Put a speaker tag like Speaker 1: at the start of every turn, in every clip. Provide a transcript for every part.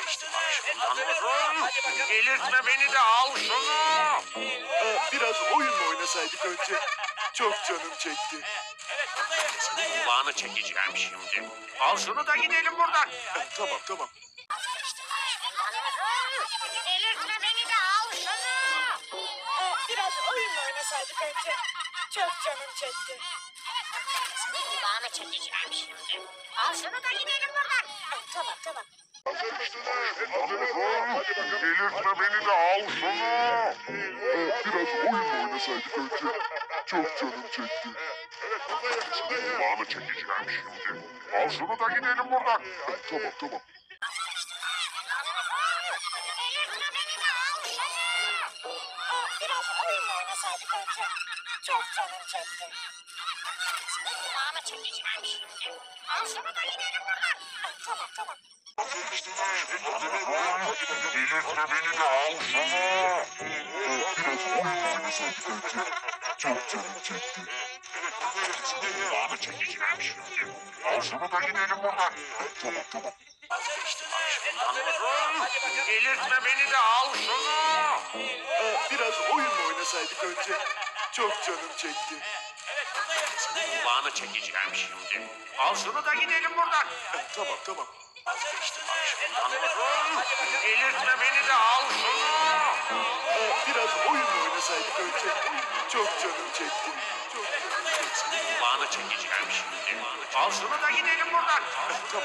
Speaker 1: Vazgeçtim aşkından uzun. Delirtme beni de al şunu.
Speaker 2: Biraz oyun mu oynasaydık önce? Çok canım çekti.
Speaker 1: Senin kulağını çekeceğim şimdi. Al şunu da gidelim buradan.
Speaker 2: Tamam.
Speaker 3: Delirtme beni de al şunu. Biraz oyun mu oynasaydık önce? Çok canım çekti. Senin kulağını çekeceğim şimdi. Al şunu da gidelim buradan. Tamam.
Speaker 4: Delirtme beni de al şunu. Biraz oyun mu oynasaydık önce? Çok canım çekti. Senin kulağını çekeceğim şimdi. Al şunu da gidelim buradan. Tamam.
Speaker 3: Delirtme beni de al şunu. Biraz oyun mu oynasaydık önce? Çok canım çekti. Senin kulağını çekeceğim şimdi. Al şunu da gidelim buradan. Tamam.
Speaker 4: Delirtme beni de al şunu. Biraz oyun mu oynasaydık önce? Çok canım çekti. Senin kulağını çekeceğim şimdi. Al şunu da gidelim buradan. Tamam.
Speaker 1: Vazgeçtim aşkından uzun. Delirtme beni de al şunu.
Speaker 2: Biraz oyun mu oynasaydık önce? Çok canım çekti.
Speaker 1: Senin kulağını çekeceğim şimdi. Al şunu da gidelim buradan.
Speaker 2: Tamam.
Speaker 1: Vazgeçtim aşkından uzun. Delirtme beni de al şunu.
Speaker 2: Biraz oyun mu oynasaydık önce? Çok canım çekti.
Speaker 1: Senin kulağını çekeceğim şimdi. Al şunu da gidelim buradan.
Speaker 2: Tamam.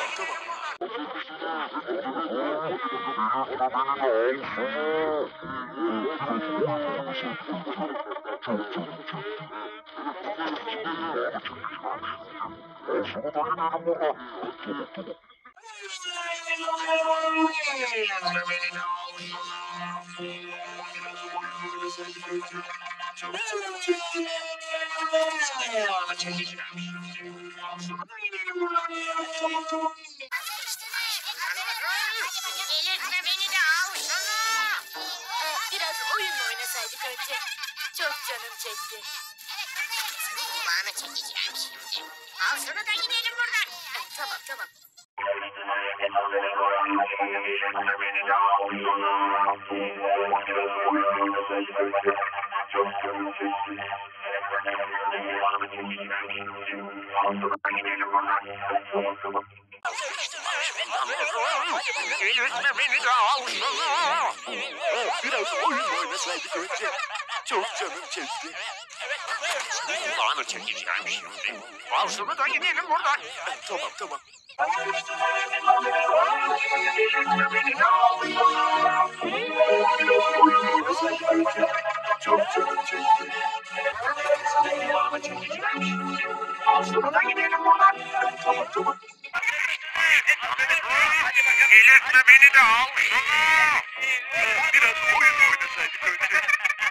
Speaker 2: Çok canım çekti.
Speaker 1: Senin kulağını çekeceğim şimdi. Al şunu da gidelim buradan.
Speaker 2: Tamam.
Speaker 3: Delirtme beni de al şunu. Biraz oyun mu oynasaydık önce? Çok canım çekti. Senin kulağını çekeceğim şimdi. Al şunu da gidelim buradan. Tamam.
Speaker 1: Delirtme beni de al şunu.
Speaker 2: Biraz oyun mu oynasaydık önce? Çok canım çekti.
Speaker 1: Senin kulağını çekeceğim şimdi. Al şunu da gidelim buradan.
Speaker 2: Tamam.
Speaker 1: Delirtme beni de al
Speaker 2: Çok canım çekti.
Speaker 1: Senin kulağını çekeceğim şimdi. Al şunu da gidelim buradan.
Speaker 2: Tamam.
Speaker 1: Delirtme beni de al şunu.
Speaker 2: Biraz oyun mu oynasaydık önce?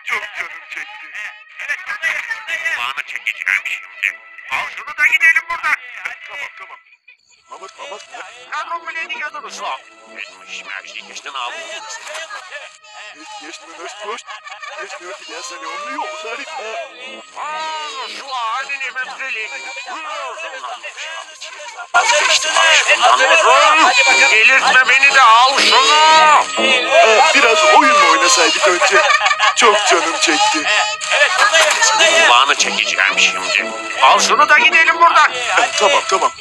Speaker 2: Çok canım çekti.
Speaker 1: Kulağını çekeceğim şimdi. Al şunu da gidelim buradan.
Speaker 2: Tamam. Mahmut.
Speaker 1: Kadro bile diyordun uşak. Etmiş merci geçtin abi.
Speaker 2: Есть ночь. Если тебя соленый узарит.
Speaker 1: Şu halini meseli. Vazgeçtim aşkından uzun. Delirtme beni de al şunu.
Speaker 2: Biraz oyun mu oynasaydık önce? Çok canım çekti.
Speaker 1: Senin kulağını çekeceğim şimdi. Al şunu da gidelim buradan.
Speaker 2: Tamam.